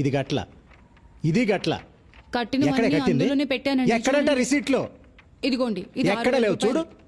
ఇది గట్ల, ఇది గట్ల. కట్టిన ఎక్కడ మనీ కట్టింది? అందులోనే పెట్టానండి. ఎక్కడంట చూడండి. రిసీట్లో? ఇదిగోండి, ఇది ఎక్కడ 6,000 లేవు చూడు. రూపాయలు.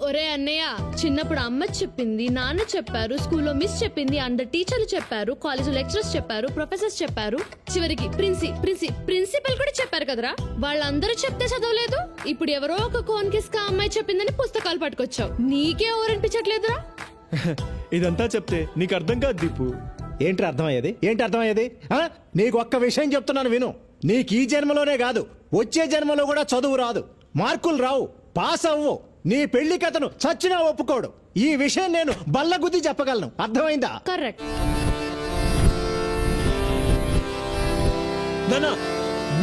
ఒరే అన్నయ్య, చిన్నప్పుడు అమ్మ చెప్పింది, నాన్న చెప్పారు, స్కూల్లో మిస్ చెప్పింది, అందరు టీచర్లు చెప్పారు, కాలేజీలో లెక్చరర్స్ చెప్పారు, ప్రొఫెసర్స్ చెప్పారు, చివరికి ప్రిన్సిపల్ కూడా చెప్పారు కదరా. వాళ్ళందరూ చెప్తే చదవలేదు. ఇప్పుడు ఎవరో ఒక కోన్ కిస్క అమ్మాయి చెప్పిందని పుస్తకాలు పట్టుకొచ్చావు. నీకే ఓరనిపించట్లేదురా? ఇదంతా చెప్తే నీకు అర్థం కాదు దీపు. ఏంటి అర్థమయ్యేది? ఏంటి అర్థమయ్యేది? నీకు ఒక్క విషయం చెప్తున్నాను విను. నీకు ఈ జన్మలోనే కాదు, వచ్చే జన్మలో కూడా చదువు రాదు, మార్కులు రావు, పాస్ అవ్వు. నీ పెళ్లి కథను చచ్చినా ఒప్పుకోడు. ఈ విషయం నేను బల్లగుద్ది చెప్పగలను. అర్థమైందా? కరెక్ట్. నానా,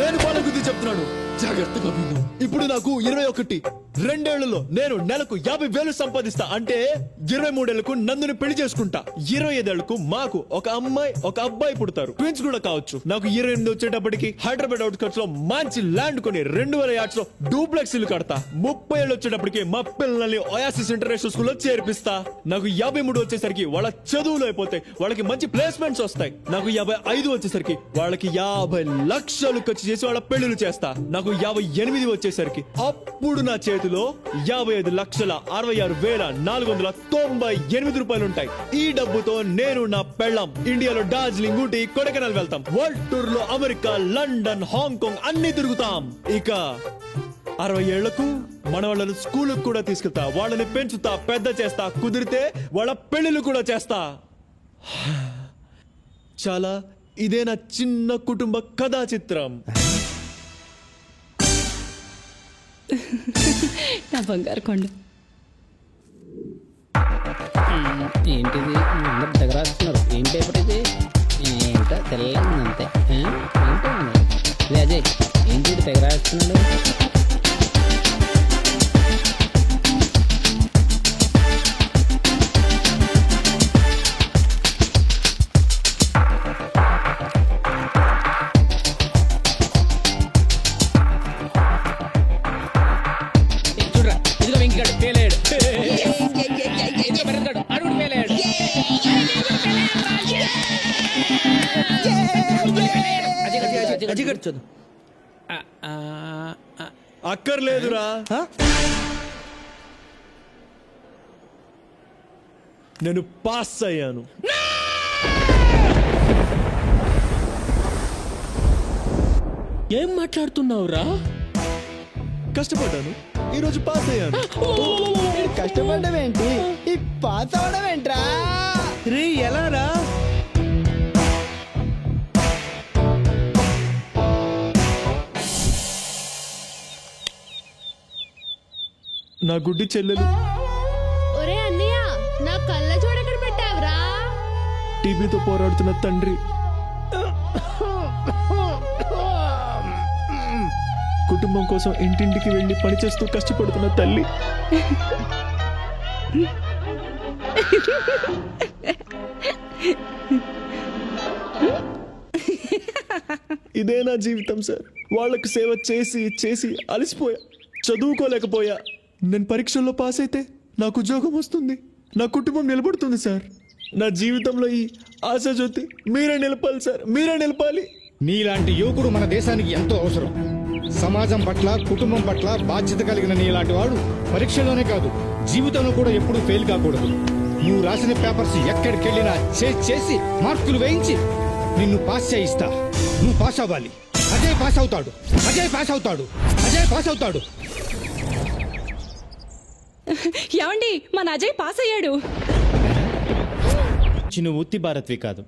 నేను బాల గుద్ది చెప్తున్నాను, జాగ్రత్తగా విను. ఇప్పుడు నాకు 21, 2 ఏళ్లలో నేను నెలకు 50,000 సంపాదిస్తా. అంటే 23 ఏళ్లకు నందుని పెళ్లి చేసుకుంటా. 25 ఏళ్లకు మాకు ఒక అమ్మాయి ఒక అబ్బాయి పుడతారు, ట్విన్స్ కూడా కావచ్చు. నాకు 28 వచ్చేటప్పటికి హైదరాబాద్ అవుట్స్కట్స్ లో మంచి ల్యాండ్ కొని 2000 యార్డ్స్ లో డూప్లెక్స్ ఇల్లు కడతా. 30 ఏళ్ళు వచ్చేటప్పటికి మా పిల్లల్ని ఒయాసిస్ ఇంటర్నేషనల్ స్కూల్లో చేర్పిస్తా. నాకు 53 వచ్చేసరికి వాళ్ళ చదువులు అయిపోతాయి, వాళ్ళకి మంచి ప్లేస్మెంట్స్ వస్తాయి. నాకు 55 వచ్చేసరికి వాళ్ళకి 50 లక్షలు ఖర్చు చేసి వాళ్ళ పెళ్లిళ్ళు చేస్తా. నాకు 58 వచ్చేసరికి అప్పుడు నా చేతిలో 55,66,498 రూపాయలు ఉంటాయి. ఈ డబ్బుతో నేను నా పెళ్ళాం ఇండియాలో డార్జిలింగ్, ఊటీ, కొడైకెనాల్ వెళ్తాం. వరల్డ్ టూర్ లో అమెరికా, లండన్, హాంకాంగ్ అన్ని తిరుగుతాం. ఇక 60 ఏళ్లకు మన వాళ్ళని స్కూల్ కూడా తీసుకెళ్తా, వాళ్ళని పెంచుతా, పెద్ద చేస్తా, కుదిరితే వాళ్ళ పెళ్లిళ్ళు కూడా చేస్తా. చాలా ఇదే నా చిన్న కుటుంబ కథా చిత్రం. నా బంగారు కొండ. ఏంటిది? అందరు దగ్గరాస్తున్నారు. ఏం పేపర్ ఇది? ఏంటో తెల్లంది అంతే. ఏంటో అజయ్, ఏంటి తెగరాస్తున్నాడు? అక్కర్లేదురా, నేను పాస్ అయ్యాను. ఏం మాట్లాడుతున్నావురా? కష్టపడ్డాను, ఈరోజు పాస్ అయ్యాను. కష్టపడ్డం ఏంటి? ఈ పాస్ అవడం ఏంట్రా? రే ఎలా రా? నా గుడ్డి చెల్లెలు. ఒరే అన్నయ్య, నా కళ్ళ చూడక్కడ పెట్టావురా? టీబీతో పోరాడుతున్న తండ్రి, కుటుంబం కోసం ఇంటింటికి వెళ్లి పనిచేస్తూ కష్టపడుతున్న తల్లి. ఇదే నా జీవితం సార్. వాళ్ళకు సేవ చేసి చేసి అలసిపోయా, చదువుకోలేకపోయా. నేను పరీక్షల్లో పాస్ అయితే నాకు ఉద్యోగం వస్తుంది, నా కుటుంబం నిలబడుతుంది సార్. నా జీవితంలో ఈ ఆశాజ్యోతి మీరే నిలపాలి సార్, మీరే నిలపాలి. నీలాంటి యువకుడు మన దేశానికి ఎంతో అవసరం. సమాజం పట్ల, కుటుంబం పట్ల బాధ్యత కలిగిన నీలాంటి వాడు పరీక్షలోనే కాదు, జీవితంలో కూడా ఎప్పుడూ ఫెయిల్ కాకూడదు. నువ్వు రాసిన పేపర్స్ ఎక్కడికెళ్ళినా చేసి మార్కులు వేయించి నిన్ను పాస్ చేయిస్తా. నువ్వు పాస్ అవ్వాలి. అజయ్ పాస్ అవుతాడు, అజయ్ పాస్ అవుతాడు, అజయ్ పాస్ అవుతాడు. ఏమండి, మన అజయ్ పాస్ అయ్యాడు. నువ్వు ఉత్తి భారత్వి కాదు,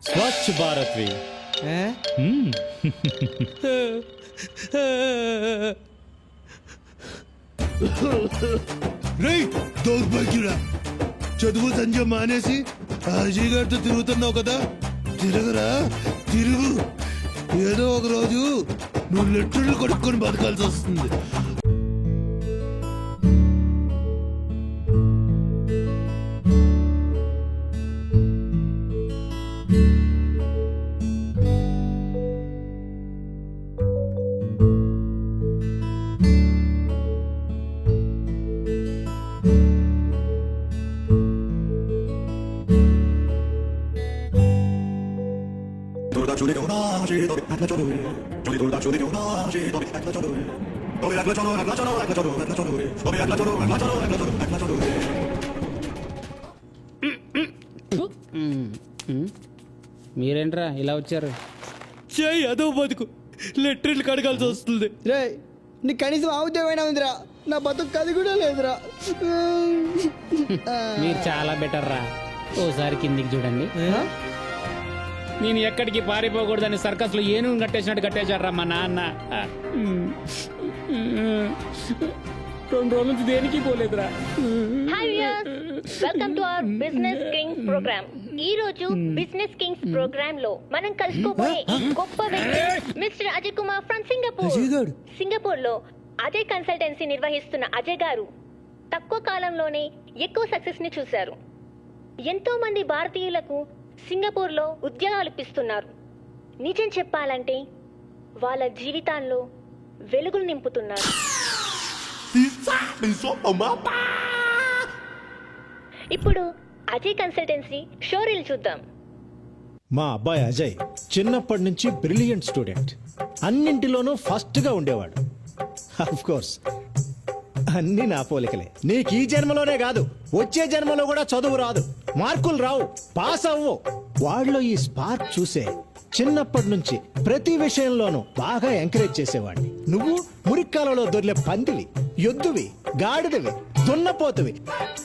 స్వచ్ఛ భారత్వి. దౌర్భాగ్యుడా, చదువు సంజ మానేసి అజయ్ గారితో తిరుగుతున్నావు కదా. తిరగరా, తిరుగు. ఏదో ఒక రోజు నువ్వు లెట్టర్లు కొట్టుకొని బతకాల్సి వస్తుంది. మీరేంట్రా ఇలా వచ్చారు? చేయి అదో బతుకు లెట్రిన్లు కడగాల్సి వస్తుంది. రే నీ కనీసం ఆ ఉద్యోగమైనా ఉందిరా, నా బతుకు అది కూడా లేదురా. మీరు చాలా బెటర్ రా. ఓసారి కిందికి చూడండి. నేను ఎక్కడికి పారిపోకూడదని సర్కస్ లో ఏనుగు కట్టేసినట్టు కట్టేశారా మా నాన్న. 2 రోజుల నుంచి దేనికి పోలేదురా. Hi viewers, welcome to our business kings program. ఈ రోజు బిజినెస్ కింగ్స్ ప్రోగ్రామ్ లో మనం కలుసుకోబోయే గొప్ప వ్యక్తి mister Ajay Kumar from Singapore. Singapore లో అజయ్ కన్సల్టెన్సీ నిర్వహిస్తున్న అజయ్ గారు తక్కువ కాలంలోనే ఎక్కువ సక్సెస్ ని చూశారు. ఎంతో మంది భారతీయులకు సింగపూర్ లో ఉద్యోగాలు ఇప్పిస్తున్నారు. నిజం చెప్పాలంటే వాళ్ళ జీవితాల్లో వెలుగులు నింపుతున్నారు. ఇప్పుడు అజయ్ కన్సల్టెన్సీ షోరీల్ చూద్దాం. మా అబ్బాయి అజయ్ చిన్నప్పటి నుంచి బ్రిలియంట్ స్టూడెంట్. అన్నింటిలోనూ ఫస్ట్ గా ఉండేవాడు. ఆఫ్ కోర్స్ అన్ని నా పోలికలే. నీకు ఈ జన్మలోనే కాదు వచ్చే జన్మలో కూడా చదువు రాదు, మార్కులు రావు, పాస్ అవ్వు. వాళ్ళలో ఈ స్పార్క్ చూసే చిన్నప్పటి నుంచి ప్రతి విషయంలోనూ బాగా ఎంకరేజ్ చేసేవాడిని. నువ్వు మురిక్కాలలో దొర్లే పందివి, ఎద్దువి, గాడిదవి, దున్నపోతువి.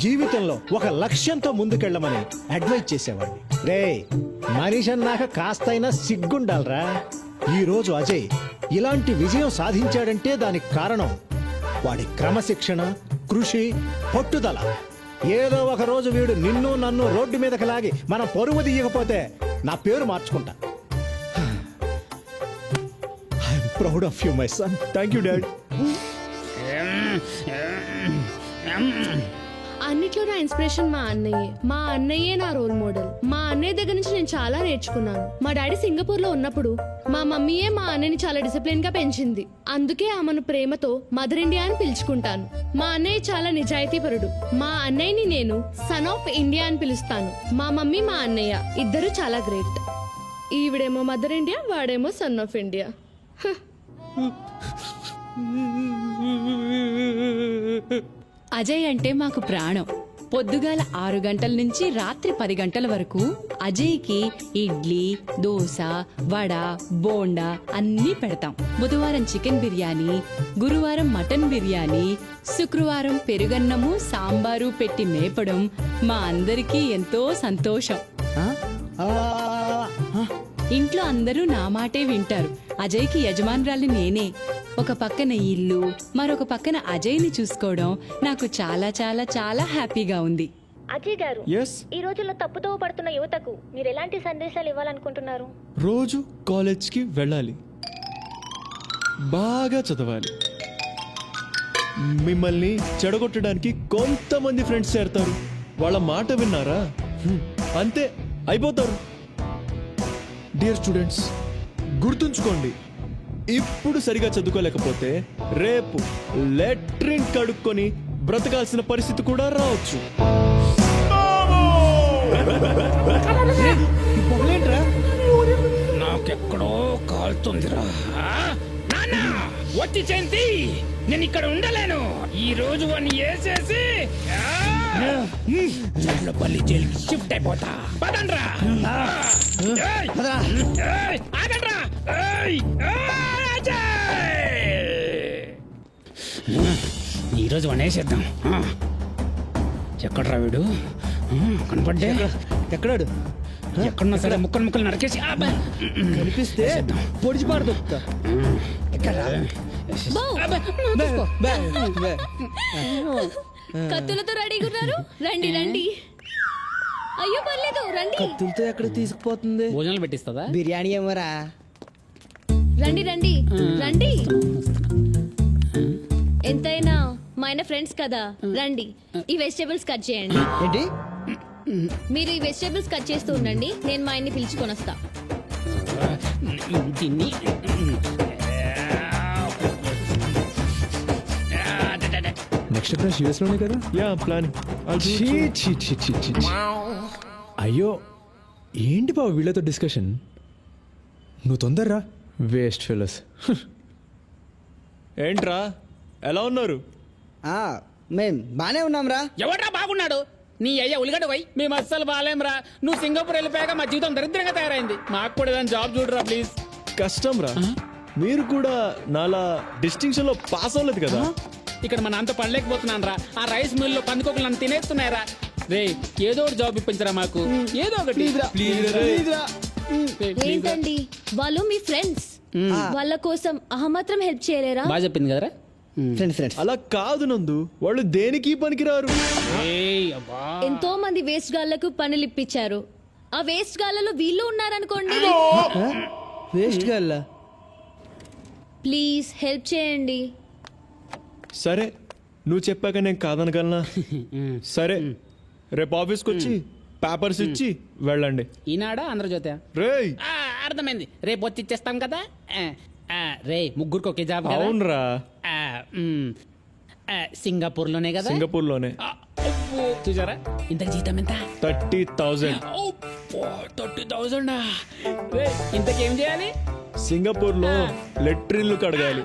జీవితంలో ఒక లక్ష్యంతో ముందుకెళ్ళమని అడ్వైజ్ చేసేవాడిని. రే మనిషి అన్నాక కాస్తైనా సిగ్గుండాలరా. ఈ రోజు అజయ్ ఇలాంటి విజయం సాధించాడంటే దానికి కారణం వాడి క్రమశిక్షణ, కృషి, పట్టుదల. ఏదో ఒక రోజు వీడు నిన్ను నన్ను రోడ్డు మీదకి లాగి మనం పరువు తీయకపోతే నా పేరు మార్చుకుంటా. I'm proud of you my son. Thank you dad. అన్నిట్లో నా ఇన్స్పిరేషన్ మా అన్నయ్యే. మా అన్నయ్యే నా రోల్ మోడల్. మా అన్నయ్య దగ్గర నుంచి నేను చాలా నేర్చుకున్నాను. మా డాడీ సింగపూర్ లో ఉన్నప్పుడు మా మమ్మీయే మా అన్నయ్యని చాలా డిసిప్లిన్ గా పెంచింది. అందుకే ఆమెను ప్రేమతో మదర్ ఇండియా అని పిలుచుకుంటాను. మా అన్నయ్య చాలా నిజాయితీపరుడు. మా అన్నయ్యని నేను సన్ ఆఫ్ ఇండియా అని పిలుస్తాను. మా మమ్మీ మా అన్నయ్య ఇద్దరు చాలా గ్రేట్. ఈవిడేమో మదర్ ఇండియా, వాడేమో సన్ ఆఫ్ ఇండియా. అజయ్ అంటే మాకు ప్రాణం. పొద్దుగాల 6 గంటల నుంచి రాత్రి 10 గంటల వరకు అజయ్కి ఇడ్లీ, దోశ, వడ, బోండా అన్నీ పెడతాం. బుధవారం చికెన్ బిర్యానీ, గురువారం మటన్ బిర్యానీ, శుక్రవారం పెరుగన్నము, సాంబారు పెట్టి మేపడం మా అందరికీ ఎంతో సంతోషం. ఇంట్లో అందరూ నా మాటే వింటారు. అజయ్కి యజమానురాలి నేనే. ఒక పక్కన ఇల్లు, మరొక పక్కన అజయ్ని చూసుకోవడం నాకు చాలా చాలా చాలా హ్యాపీగా ఉంది. అజయ్ గారు, ఎస్, ఈ రోజుల్లో తప్పుతో పడుతున్న యువతకు మీరు ఎలాంటి సందేశాలు ఇవ్వాలనుకుంటున్నారు? రోజు కాలేజ్కి వెళ్ళాలి, బాగా చదవాలి. మిమ్మల్ని చెడగొట్టడానికి కొంతమంది ఫ్రెండ్స్ చేరతారు. వాళ్ళ మాట విన్నారా అంతే అయిపోతారు. డియర్ స్టూడెంట్స్, గుర్తుంచుకోండి, ఇప్పుడు సరిగా చదువుకోలేకపోతే రేపు లెట్రిన్ కడుక్కొని బ్రతకాల్సిన పరిస్థితి కూడా రావచ్చు. నాకెక్కడో కాలుతుందిరా. వచ్చి చెంది నేను ఇక్కడ ఉండలేను. ఈ రోజు వాడిని వేసేసి పల్లి జైలుకి షిఫ్ట్ అయిపోతా. పదండ్రా. ఆగండ్రా. ఈ రోజు వాడిని వేసేద్దాం. ఎక్కడ్రా వీడు? కనపడ్డే ఎక్కడాడు? ఎక్కడున్నా సరే ముక్కలు ముక్కలు నరికేసి కనిపిస్తే పొడిచి పాడుతా. కత్తులతో రెడీగా ఉన్నారు. రండి రండి. అయ్యో పర్లేదు రండి. కత్తులతో ఎక్కడ తీసుకుపోతుంది? భోజనాలు పెట్టిస్తుందా? బిర్యానీ ఏమరా? రండి రండి రండి. ఎంతైనా మా ఆయన ఫ్రెండ్స్ కదా. రండి, ఈ వెజిటేబుల్స్ కట్ చేయండి. ఏంటి? మీరు ఈ వెజిటేబుల్స్ కట్ చేస్తూ ఉండండి, నేను మా ఆయన్ని పిలుచుకొని వస్తా. దీన్ని నెక్స్ట్ క్లాస్ యూఎస్ లోనే కదా? Yeah plan. అయ్యో ఏంటి బాబు వీళ్ళతో డిస్కషన్? నువ్వు తొందరరా వేస్ట్ ఫెలోస్ ఏంట్రా ఎలా ఉన్నారు ఆ, మేం బానే ఉన్నాం రా. ఎవడ్రా బాగున్నాడు నీ అయ్యా ఉలిగడ్డ పోయి మేము అస్సలు బాగాలేంరా నువ్వు సింగపూర్ వెళ్ళిపోయాక మా జీవితం దరిద్రంగా తయారైంది మాకు కూడా ఏదైనా జాబ్ చూడరా ప్లీజ్ కష్టం రా మీరు కూడా నాలా డిస్టింక్షన్ లో పాస్ అవ్వలేదు కదా ఇక్కడ మన అంత పడలేకపోతున్నాను రా ఆ రైస్ మిల్ లో పందుకోకులు నన్ను తినేస్తున్నాయరా రే ఏదో ఒకటి జాబ్ ఇప్పించరా మాకు ఏదో ఒకటి ప్లీజ్ రా. రే, please రా. ఏంటండి వాళ్ళు మీ ఫ్రెండ్స్ వాళ్ళ కోసం అహమాత్రం హెల్ప్ చేయలేరా బాగా చెప్పింది కదరా ఫ్రెండ్స్ అలా కాదు నందు వాళ్ళు దేనికి పనికిరారు ఏయ్, అబ్బా. ఎంతో మంది వేస్ట్ గాళ్లకు పనులు ఇప్పించారు ఆ వేస్ట్ గాళ్లలో వీళ్ళు ఉన్నారనుకోండి వేస్ట్ గల్లా. ప్లీజ్ హెల్ప్ చేయండి సరే నువ్వు చెప్పాక నేను కాదనగలనా సరే రేపు ఆఫీస్కి వచ్చి పేపర్స్ ఇచ్చి వెళ్ళండి ఈనాడా ఆంధ్రజ్యోతి రేయ్ అర్థమైంది రేపు వచ్చి ఇచ్చేస్తాం కదా రే ముగ్గురికి ఒకే జాబ్ కదా? అవునరా సింగపూర్ లోనే కదా సింగపూర్ లోనే ఆ, అబ్బో, చూసారా ఇంత జీతం ఎంత 30,000 30,000 ఇంతకేం చేయాలి సింగపూర్ లో లెట్రిన్లు కడగాలి